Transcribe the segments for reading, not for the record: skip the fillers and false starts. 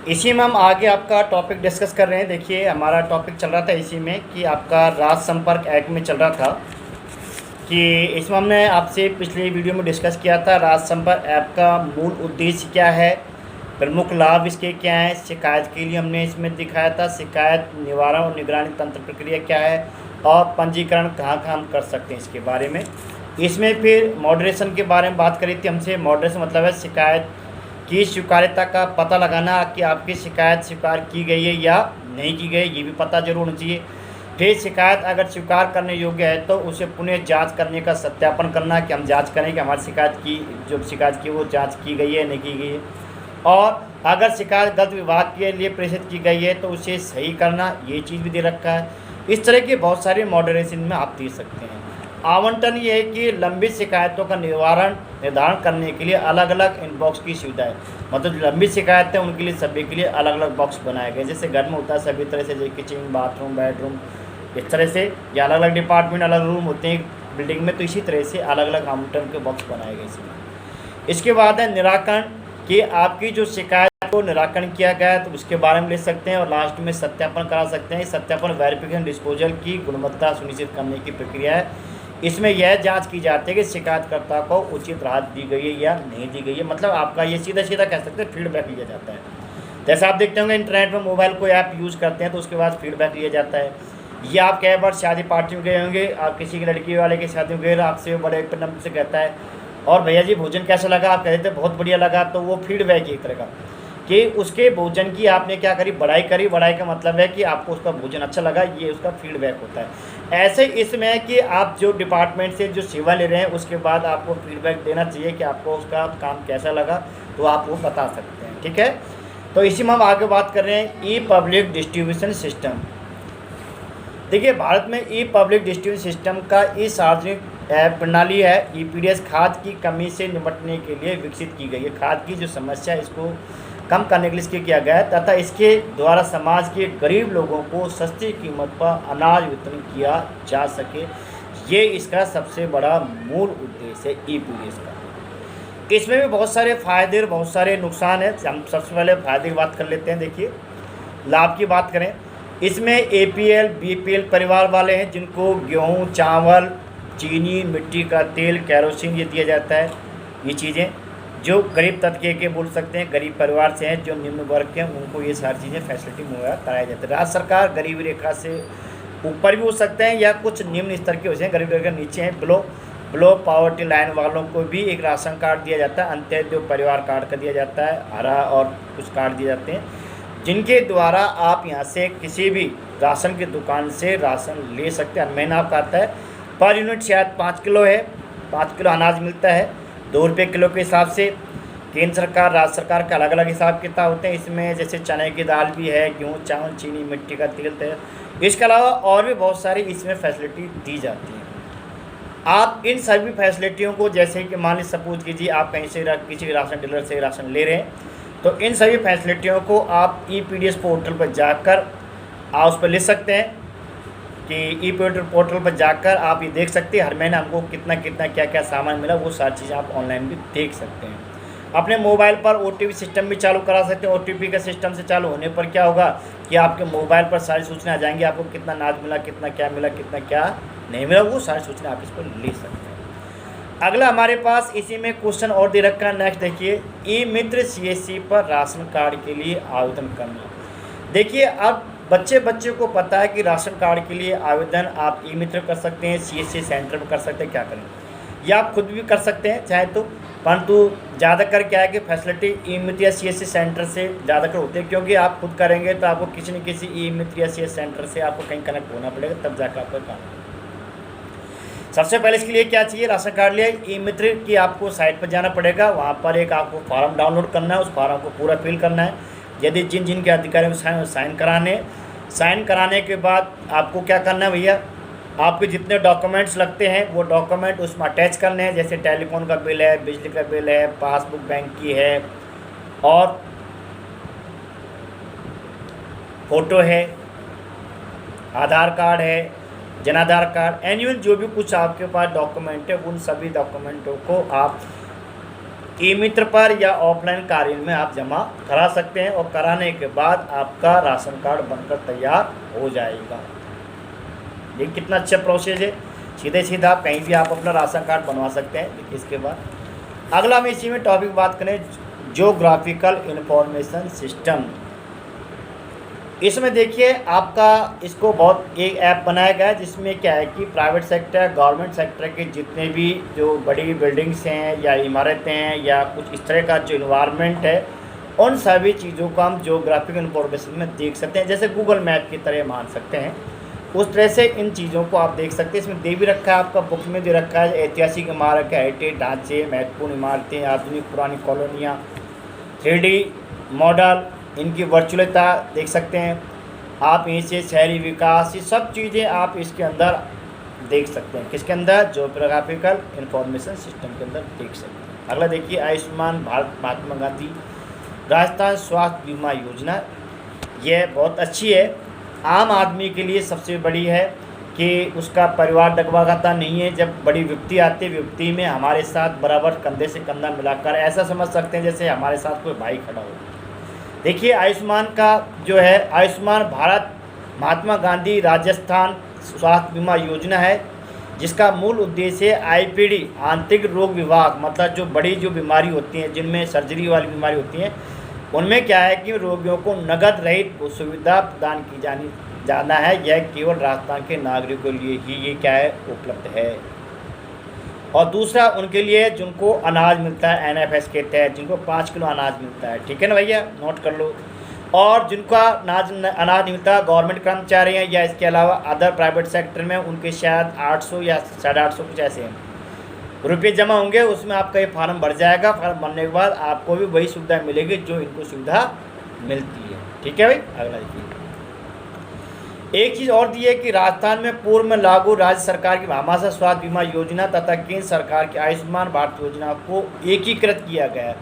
इसी में हम आगे आपका टॉपिक डिस्कस कर रहे हैं। देखिए हमारा टॉपिक चल रहा था इसी में कि आपका राज्य संपर्क एक्ट में चल रहा था कि इसमें हमने आपसे पिछले वीडियो में डिस्कस किया था राज्य संपर्क ऐप का मूल उद्देश्य क्या है, प्रमुख लाभ इसके क्या हैं, शिकायत के लिए हमने इसमें दिखाया था शिकायत निवारण और निगरानी तंत्र प्रक्रिया क्या है और पंजीकरण कहाँ कहाँ हम कर सकते हैं इसके बारे में। इसमें फिर मॉडरेशन के बारे में बात करी थी हमसे। मॉडरेशन मतलब है शिकायत की स्वीकार्यता का पता लगाना कि आपकी शिकायत स्वीकार की गई है या नहीं की गई, ये भी पता जरूर होना चाहिए। फिर शिकायत अगर स्वीकार करने योग्य है तो उसे पुनः जांच करने का सत्यापन करना कि हम जांच करें कि हमारी शिकायत की जो शिकायत की वो जांच की गई है नहीं की गई है। और अगर शिकायत गलत विभाग के लिए प्रेषित की गई है तो उसे सही करना, ये चीज़ भी दे रखा है। इस तरह के बहुत सारे मॉडरेशन में आप दे सकते हैं। आवंटन ये है कि लंबित शिकायतों का निर्धारण करने के लिए अलग अलग इनबॉक्स की सुविधा है। मतलब जो लंबित शिकायत है उनके लिए सभी के लिए अलग अलग बॉक्स बनाए गए, जैसे घर में होता है सभी तरह से, जैसे किचन, बाथरूम, बेडरूम, इस तरह से या अलग अलग डिपार्टमेंट अलग रूम होते हैं बिल्डिंग में, तो इसी तरह से अलग अलग आवंटन के बॉक्स बनाए गए इसमें। इसके बाद है निराकरण कि आपकी जो शिकायत को निराकरण किया गया है तो उसके बारे में लिख सकते हैं और लास्ट में सत्यापन करा सकते हैं। सत्यापन वेरिफिकेशन डिस्पोजल की गुणवत्ता सुनिश्चित करने की प्रक्रिया है। इसमें यह जांच की जाती है कि शिकायतकर्ता को उचित राहत दी गई है या नहीं दी गई है। मतलब आपका ये सीधा सीधा कह सकते हैं फीडबैक लिया जाता है। जैसे आप देखते होंगे इंटरनेट में मोबाइल कोई ऐप यूज़ करते हैं तो उसके बाद फीडबैक लिया जाता है। या आप कई बार शादी पार्टी में गए होंगे, आप किसी की लड़की वाले की शादी में गए, आपसे बड़े नंबर से कहता है और भैया जी भोजन कैसा लगा, आप कहते हैं बहुत बढ़िया लगा, तो वो फीडबैक एक तरह का कि उसके भोजन की आपने क्या करी, बढ़ाई करी। बढ़ाई का मतलब है कि आपको उसका भोजन अच्छा लगा, ये उसका फीडबैक होता है। ऐसे इसमें है कि आप जो डिपार्टमेंट से जो सेवा ले रहे हैं उसके बाद आपको फीडबैक देना चाहिए कि आपको उसका काम कैसा लगा, तो आप वो बता सकते हैं। ठीक है, तो इसी में हम आगे बात कर रहे हैं ई पब्लिक डिस्ट्रीब्यूशन सिस्टम। देखिए भारत में ई पब्लिक डिस्ट्रीब्यूशन सिस्टम का ई सार्वजनिक प्रणाली है। ईपीडीएस खाद की कमी से निपटने के लिए विकसित की गई है। खाद की जो समस्या है इसको कम करने के लिए इसके किया गया है तथा इसके द्वारा समाज के गरीब लोगों को सस्ती कीमत पर अनाज वितरण किया जा सके, ये इसका सबसे बड़ा मूल उद्देश्य है ईपीडीएस का। इसमें भी बहुत सारे फायदे और बहुत सारे नुकसान हैं। हम सबसे पहले फायदे की बात कर लेते हैं। देखिए लाभ की बात करें, इसमें एपीएल बीपीएल परिवार वाले हैं जिनको गेहूँ, चावल, चीनी, मिट्टी का तेल, कैरोसिन ये दिया जाता है। ये चीज़ें जो गरीब तबके के बोल सकते हैं, गरीब परिवार से हैं, जो निम्न वर्ग के हैं, उनको ये सारी चीज़ें फैसिलिटी मुहैया कराई जाती है। राज्य सरकार गरीबी रेखा से ऊपर भी हो सकते हैं या कुछ निम्न स्तर के हो सकते हैं, गरीबी रेखा नीचे हैं, बिलो पॉवर्टी लाइन वालों को भी एक राशन कार्ड दिया जाता है, अंत्योदय परिवार कार्ड का दिया जाता है, हरा और कुछ कार्ड दिए जाते हैं जिनके द्वारा आप यहाँ से किसी भी राशन की दुकान से राशन ले सकते हैं। महीना आपका आता है पर यूनिट शायद 5 किलो है, 5 किलो अनाज मिलता है 2 रुपये किलो के हिसाब से। केंद्र सरकार राज्य सरकार के अलग अलग हिसाब किताब होते हैं इसमें, जैसे चने की दाल भी है, गेहूँ, चावल, चीनी, मिट्टी का तेल। इसके अलावा और भी बहुत सारी इसमें फैसिलिटी दी जाती है। आप इन सभी फैसिलिटियों को, जैसे कि मान लीजिए सपोज कीजिए आप कहीं से किसी राशन डीलर से राशन ले रहे हैं, तो इन सभी फैसिलिटियों को आप ईपीडीएस पोर्टल पर जाकर आप उस पर ले सकते हैं कि ईपीडीएस पोर्टल पर जाकर आप ये देख सकते हैं हर महीने हमको कितना कितना क्या क्या सामान मिला, वो सारी चीज़ें आप ऑनलाइन भी देख सकते हैं। अपने मोबाइल पर ओटीपी सिस्टम भी चालू करा सकते हैं। ओटीपी का सिस्टम से चालू होने पर क्या होगा कि आपके मोबाइल पर सारी सूचना आ जाएंगी, आपको कितना अनाज मिला, कितना क्या मिला, कितना क्या नहीं मिला, वो सारी सूचना आप इस पर ले सकते हैं। अगला हमारे पास इसी में क्वेश्चन और दे रखा है। नेक्स्ट देखिए, ई मित्र सीएससी पर राशन कार्ड के लिए आवेदन करना। देखिए अब बच्चे को पता है कि राशन कार्ड के लिए आवेदन आप ई मित्र कर सकते हैं, सीएससी सेंटर में कर सकते हैं, क्या करें, या आप खुद भी कर सकते हैं चाहे तो, परंतु ज़्यादातर क्या है कि फैसिलिटी ई मित्र या सीएससी सेंटर से ज़्यादातर होते हैं, क्योंकि आप खुद करेंगे तो आपको किसी न किसी ई मित्र या सीएससी सेंटर से आपको कहीं कनेक्ट होना पड़ेगा, तब जाकर आपका काम। सबसे पहले इसके लिए क्या चाहिए, राशन कार्ड लिए ई मित्र की आपको साइट पर जाना पड़ेगा, वहाँ पर एक आपको फॉर्म डाउनलोड करना है, उस फॉर्म को पूरा फिल करना है। यदि जिन के अधिकारियों को साइन कराने के बाद आपको क्या करना है भैया, आपके जितने डॉक्यूमेंट्स लगते हैं वो डॉक्यूमेंट उसमें अटैच करने हैं, जैसे टेलीफोन का बिल है, बिजली का बिल है, पासबुक बैंक की है, और फ़ोटो है, आधार कार्ड है, जनाधार कार्ड, एनुअल जो भी कुछ आपके पास डॉक्यूमेंट है उन सभी डॉक्यूमेंटों को आप ई मित्र पर या ऑफलाइन कार्य में आप जमा करा सकते हैं और कराने के बाद आपका राशन कार्ड बनकर तैयार हो जाएगा। ये कितना अच्छा प्रोसेस है, सीधे सीधा आप कहीं भी आप अपना राशन कार्ड बनवा सकते हैं। देखिए इसके बाद अगला हम इसी में टॉपिक बात करें, ज्योग्राफिकल इंफॉर्मेशन सिस्टम। इसमें देखिए आपका इसको बहुत एक ऐप बनाया गया है जिसमें क्या है कि प्राइवेट सेक्टर गवर्नमेंट सेक्टर के जितने भी जो बड़ी बिल्डिंग्स हैं या इमारतें हैं या कुछ इस तरह का जो इन्वायरमेंट है उन सभी चीज़ों को हम ज्योग्राफिकल इंफॉर्मेशन में देख सकते हैं, जैसे गूगल मैप की तरह मान सकते हैं। उस तरह से इन चीज़ों को आप देख सकते हैं। इसमें दे भी रखा है, आपका बुक में दे रखा है ऐतिहासिक इमारत, हेरिटेज ढांचे, महत्वपूर्ण इमारतें, आधुनिक पुरानी कॉलोनियाँ, 3D मॉडल, इनकी वर्चुअलता देख सकते हैं आप। यहीं से शहरी विकास, ये सब चीज़ें आप इसके अंदर देख सकते हैं। किसके अंदर? ज्योग्राफिकल इंफॉर्मेशन सिस्टम के अंदर देख सकते हैं। अगला देखिए, आयुष्मान भारत महात्मा गांधी राजस्थान स्वास्थ्य बीमा योजना। यह बहुत अच्छी है, आम आदमी के लिए सबसे बड़ी है कि उसका परिवार डगमगाता नहीं है। जब बड़ी विपत्ति आती है, विपत्ति में हमारे साथ बराबर कंधे से कंधा मिलाकर, ऐसा समझ सकते हैं जैसे हमारे साथ कोई भाई खड़ा हो। देखिए आयुष्मान का जो है आयुष्मान भारत महात्मा गांधी राजस्थान स्वास्थ्य बीमा योजना है, जिसका मूल उद्देश्य आईपीडी आंतरिक रोग विभाग, मतलब जो बड़ी जो बीमारी होती हैं जिनमें सर्जरी वाली बीमारी होती हैं उनमें क्या है कि रोगियों को नगद रहित सुविधा प्रदान की जाना है। यह केवल राजस्थान के नागरिकों के लिए ही ये क्या है उपलब्ध है। और दूसरा उनके लिए जिनको अनाज मिलता है NFS के तहत, जिनको 5 किलो अनाज मिलता है, ठीक है ना भैया, नोट कर लो। और जिनका अनाज नहीं मिलता, गवर्नमेंट कर्मचारी हैं या इसके अलावा अदर प्राइवेट सेक्टर में, उनके शायद 800 या 850 कुछ ऐसे हैं रुपये जमा होंगे। उसमें आपका ये फार्म भर जाएगा, फार्म भरने के बाद आपको भी वही सुविधा मिलेगी जो इनको सुविधा मिलती है, ठीक है भाई। अगला देखिए, एक चीज़ और दी है कि राजस्थान में पूर्व में लागू राज्य सरकार की भामाशाह स्वास्थ्य बीमा योजना तथा केंद्र सरकार की आयुष्मान भारत योजना को एकीकृत किया गया है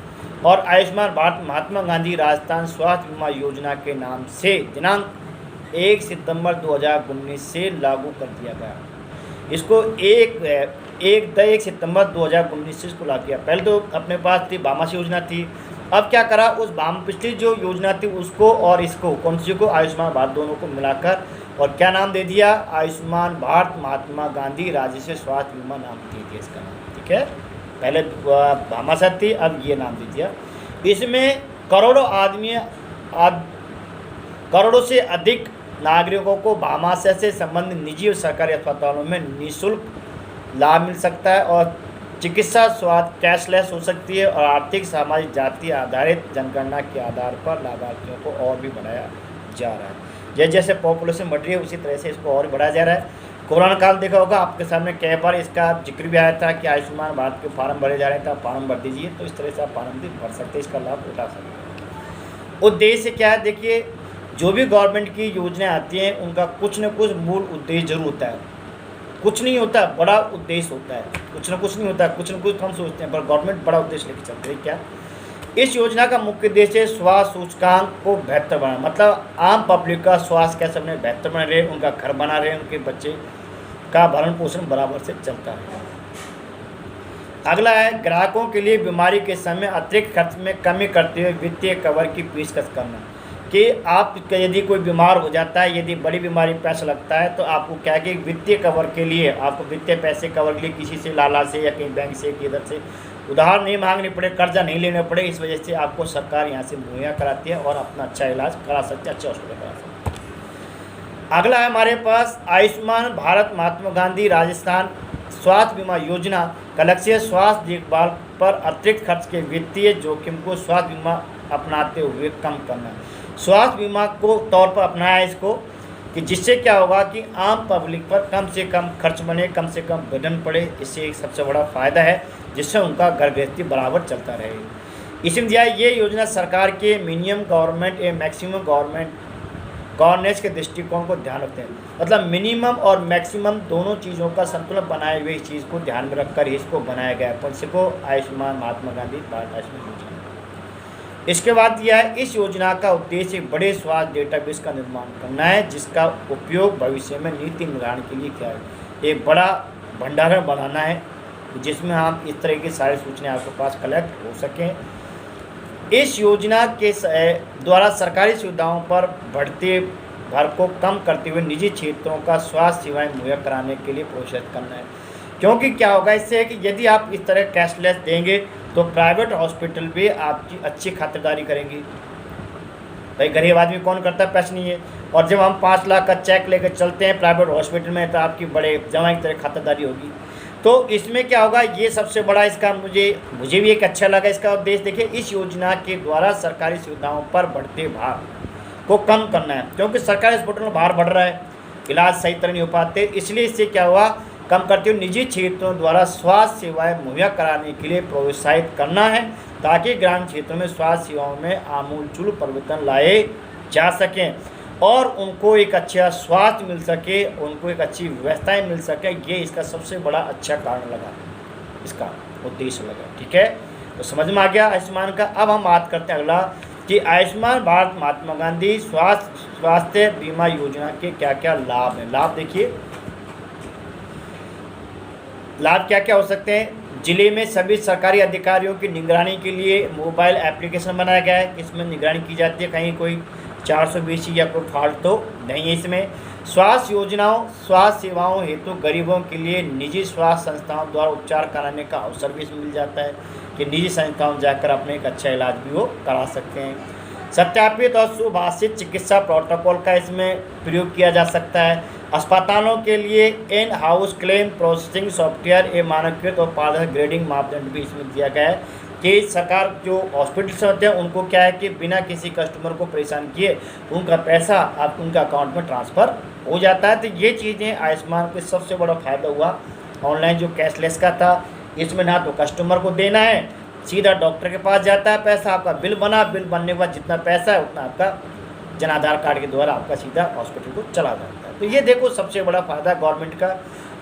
और आयुष्मान भारत महात्मा गांधी राजस्थान स्वास्थ्य बीमा योजना के नाम से दिनांक 1 सितंबर 2019 से लागू कर दिया गया। इसको 1 सितंबर 2019 से इसको लागू किया। पहले तो अपने पास थी भामाशाह योजना थी, अब क्या करा उस पिछली जो योजना थी उसको और इसको कौन सी को आयुष्मान भारत दोनों को मिलाकर और क्या नाम दे दिया, आयुष्मान भारत महात्मा गांधी राष्ट्रीय स्वास्थ्य बीमा नाम दे दिया इसका नाम, ठीक है। पहले भामाशाह थी, अब ये नाम दे दिया। इसमें करोड़ों से अधिक नागरिकों को भामाशाह से संबंधित निजी और सरकारी अस्पतालों में निःशुल्क लाभ मिल सकता है और चिकित्सा स्वास्थ्य कैशलेस हो सकती है और आर्थिक सामाजिक जाति आधारित जनगणना के आधार पर लाभार्थियों को और भी बढ़ाया जा रहा है। जैसे जैसे पॉपुलेशन बढ़ रही है उसी तरह से इसको और बढ़ाया जा रहा है। कोरोना काल देखा होगा आपके सामने कई बार इसका जिक्र भी आया था कि आयुष्मान भारत के फार्म भरे जा रहे थे, आप फार्म भर दीजिए, तो इस तरह से आप फार्म भी भर सकते हैं, इसका लाभ उठा सकते हैं। उद्देश्य क्या है? देखिए जो भी गवर्नमेंट की योजनाएँ आती हैं उनका कुछ न कुछ मूल उद्देश्य जरूर होता है, कुछ नहीं होता, बड़ा उद्देश्य होता है। कुछ न कुछ नहीं होता, कुछ न कुछ हम सोचते हैं, पर गवर्नमेंट बड़ा उद्देश्य लेकर चलती है। क्या इस योजना का मुख्य उद्देश्य है स्वास्थ्य सूचकांक को बेहतर बनाना, मतलब आम पब्लिक का स्वास्थ्य कैसे अपने बेहतर बना रहे, उनका घर बना रहे, उनके बच्चे का भरण पोषण बराबर से चलता है। अगला है ग्राहकों के लिए बीमारी के समय अतिरिक्त खर्च में कमी करते हुए वित्तीय कवर की पेशकश करना, कि आप यदि कोई बीमार हो जाता है, यदि बड़ी बीमारी पैसा लगता है तो आपको क्या कि वित्तीय कवर के लिए आपको वित्तीय पैसे कवर के लिए किसी से लाला से या कहीं बैंक से किधर से उधार नहीं मांगने पड़े, कर्जा नहीं लेने पड़े। इस वजह से आपको सरकार यहाँ से मुहैया कराती है और अपना अच्छा इलाज करा सकते हैं, अच्छा हॉस्पिटल करा सकते हैं। अगला है हमारे पास आयुष्मान भारत महात्मा गांधी राजस्थान स्वास्थ्य बीमा योजना का लक्ष्य स्वास्थ्य देखभाल पर अतिरिक्त खर्च के वित्तीय जोखिम को स्वास्थ्य बीमा अपनाते हुए कम करना। स्वास्थ्य बीमा को तौर पर अपनाया इसको कि जिससे क्या होगा कि आम पब्लिक पर कम से कम खर्च बने, कम से कम बर्डन पड़े। इससे एक सबसे बड़ा फ़ायदा है जिससे उनका घर गृहस्थी बराबर चलता रहे। इसमें दिया ये योजना सरकार के मिनिमम गवर्नमेंट या मैक्सिमम गवर्नेंस के दृष्टिकोण को ध्यान रखते हैं, मतलब मिनिमम और मैक्सिमम दोनों चीज़ों का संतुलन बनाए हुए इस चीज़ को ध्यान में रखकर इसको बनाया गया है। कौन से को? आयुष्मान महात्मा गांधी भारत आयुष्मान योजना। इसके बाद यह है इस योजना का उद्देश्य बड़े स्वास्थ्य डेटाबेस का निर्माण करना है, जिसका उपयोग भविष्य में नीति निर्धारण के लिए किया है। एक बड़ा भंडारण बनाना है जिसमें हम इस तरह की सारी सूचनाएं आपके पास कलेक्ट हो सकें। इस योजना के द्वारा सरकारी सुविधाओं पर बढ़ते भार को कम करते हुए निजी क्षेत्रों का स्वास्थ्य सेवाएं मुहैया कराने के लिए प्रोत्साहित करना है। क्योंकि क्या होगा इससे कि यदि आप इस तरह कैशलेस देंगे तो प्राइवेट हॉस्पिटल भी आपकी अच्छी खातिरदारी करेंगी। भाई गरीब आदमी कौन करता है, पैसे नहीं है, और जब हम 5 लाख का चेक लेकर चलते हैं प्राइवेट हॉस्पिटल में तो आपकी बड़े जवां की तरह खातिरदारी होगी। तो इसमें क्या होगा, ये सबसे बड़ा इसका मुझे भी एक अच्छा लगा इसका उद्देश्य। देखिए, इस योजना के द्वारा सरकारी सुविधाओं पर बढ़ते भार को कम करना है, क्योंकि सरकारी हॉस्पिटल में भार बढ़ रहा है, इलाज सही तरह नहीं हो पाते, इसलिए इससे क्या हुआ, कम करते हुए निजी क्षेत्रों द्वारा स्वास्थ्य सेवाएं मुहैया कराने के लिए प्रोत्साहित करना है, ताकि ग्रामीण क्षेत्रों में स्वास्थ्य सेवाओं में आमूलचूल परिवर्तन लाए जा सकें और उनको एक अच्छा स्वास्थ्य मिल सके, उनको एक अच्छी व्यवस्थाएं मिल सके। ये इसका सबसे बड़ा अच्छा कारण लगा, इसका उद्देश्य लगा। ठीक है, तो समझ में आ गया आयुष्मान का। अब हम बात करते हैं अगला कि आयुष्मान भारत महात्मा गांधी स्वास्थ्य बीमा योजना के क्या क्या लाभ हैं। लाभ देखिए, लाभ क्या क्या हो सकते हैं। जिले में सभी सरकारी अधिकारियों की निगरानी के लिए मोबाइल एप्लीकेशन बनाया गया है, इसमें निगरानी की जाती है, कहीं कोई 420 या कोई फॉल्ट तो नहीं है इसमें। स्वास्थ्य सेवाओं हेतु गरीबों के लिए निजी स्वास्थ्य संस्थाओं द्वारा उपचार कराने का अवसर भी इसमें मिल जाता है कि निजी संस्थाओं जाकर अपने एक अच्छा इलाज भी वो करा सकते हैं। सत्यापित और सुभाषित चिकित्सा प्रोटोकॉल का इसमें प्रयोग किया जा सकता है। अस्पतालों के लिए in house claim processing software ए मानकीकृत और पारदर्शी ग्रेडिंग मापदंड भी इसमें दिया गया है कि सरकार जो हॉस्पिटल्स होते हैं उनको क्या है कि बिना किसी कस्टमर को परेशान किए उनका पैसा आप उनके अकाउंट में ट्रांसफ़र हो जाता है। तो ये चीज़ें आयुष्मान को सबसे बड़ा फ़ायदा हुआ। ऑनलाइन जो कैशलेस का था, इसमें ना तो कस्टमर को देना है, सीधा डॉक्टर के पास जाता है पैसा, आपका बिल बना, बिल बनने के बाद जितना पैसा है उतना आपका जन आधार कार्ड के द्वारा आपका सीधा हॉस्पिटल को चला जाता है। तो ये देखो सबसे बड़ा फ़ायदा गवर्नमेंट का,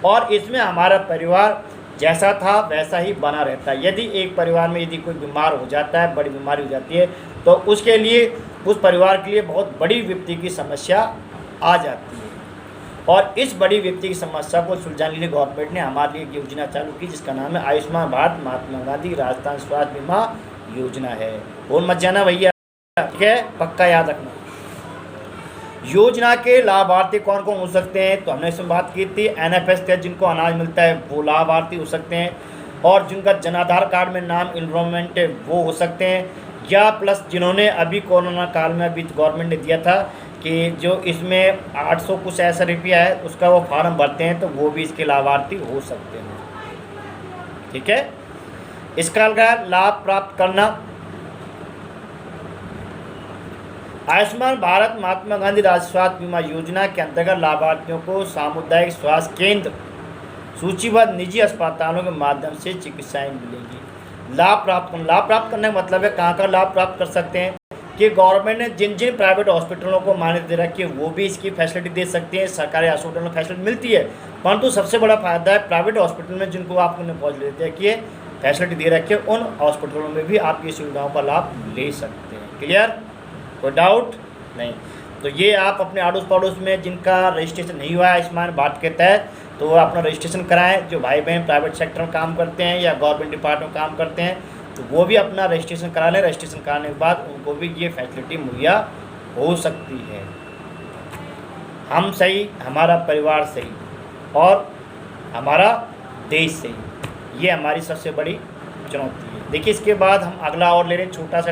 और इसमें हमारा परिवार जैसा था वैसा ही बना रहता है। यदि एक परिवार में यदि कोई बीमार हो जाता है, बड़ी बीमारी हो जाती है, तो उसके लिए उस परिवार के लिए बहुत बड़ी विपत्ति की समस्या आ जाती है, और इस बड़ी विपत्ति की समस्या को सुलझाने के लिए गवर्नमेंट ने हमारे लिए एक योजना चालू की जिसका नाम है आयुष्मान भारत महात्मा गांधी राजस्थान स्वास्थ्य बीमा योजना है। और मत जाना भैया, ठीक है, पक्का याद रखना। योजना के लाभार्थी कौन कौन हो सकते हैं, तो हमने इसमें बात की थी NFS के जिनको अनाज मिलता है वो लाभार्थी हो सकते हैं, और जिनका जन आधार कार्ड में नाम इनरोलमेंट है वो हो सकते हैं, या प्लस जिन्होंने अभी कोरोना काल में अभी गवर्नमेंट ने दिया था कि जो इसमें 800 कुछ ऐसा रुपया है उसका वो फार्म भरते हैं, तो वो भी इसके लाभार्थी हो सकते हैं। ठीक है, इसका लाभ प्राप्त करना। आयुष्मान भारत महात्मा गांधी राष्ट्रीय स्वास्थ्य बीमा योजना के अंतर्गत लाभार्थियों को सामुदायिक स्वास्थ्य केंद्र सूचीबद्ध निजी अस्पतालों के माध्यम से चिकित्साएं मिलेंगी। लाभ प्राप्त करने का मतलब है कहाँ का लाभ प्राप्त कर सकते हैं कि गवर्नमेंट ने जिन जिन प्राइवेट हॉस्पिटलों को मान्यता दे रखी है वो भी इसकी फैसिलिटी दे सकती है। सरकारी हॉस्पिटलों में फैसिलिटी मिलती है, परंतु सबसे बड़ा फायदा है प्राइवेट हॉस्पिटल में जिनको आपने पहुँच लेते हैं कि फैसिलिटी दे रखी है, उन हॉस्पिटलों में भी आप ये सुविधाओं का लाभ ले सकते हैं। क्लियर, कोई डाउट नहीं। तो ये आप अपने आड़ोस पड़ोस में जिनका रजिस्ट्रेशन नहीं हुआ है आयुष्मान भारत के तहत, तो वो अपना रजिस्ट्रेशन कराएं। जो भाई बहन प्राइवेट सेक्टर में काम करते हैं या गवर्नमेंट डिपार्टमेंट में काम करते हैं तो वो भी अपना रजिस्ट्रेशन करा लें। रजिस्ट्रेशन कराने के बाद उनको भी ये फैसिलिटी मुहैया हो सकती है। हम सही, हमारा परिवार सही और हमारा देश सही, ये हमारी सबसे बड़ी चुनौती है। देखिए, इसके बाद हम अगला और ले रहे हैं छोटा सा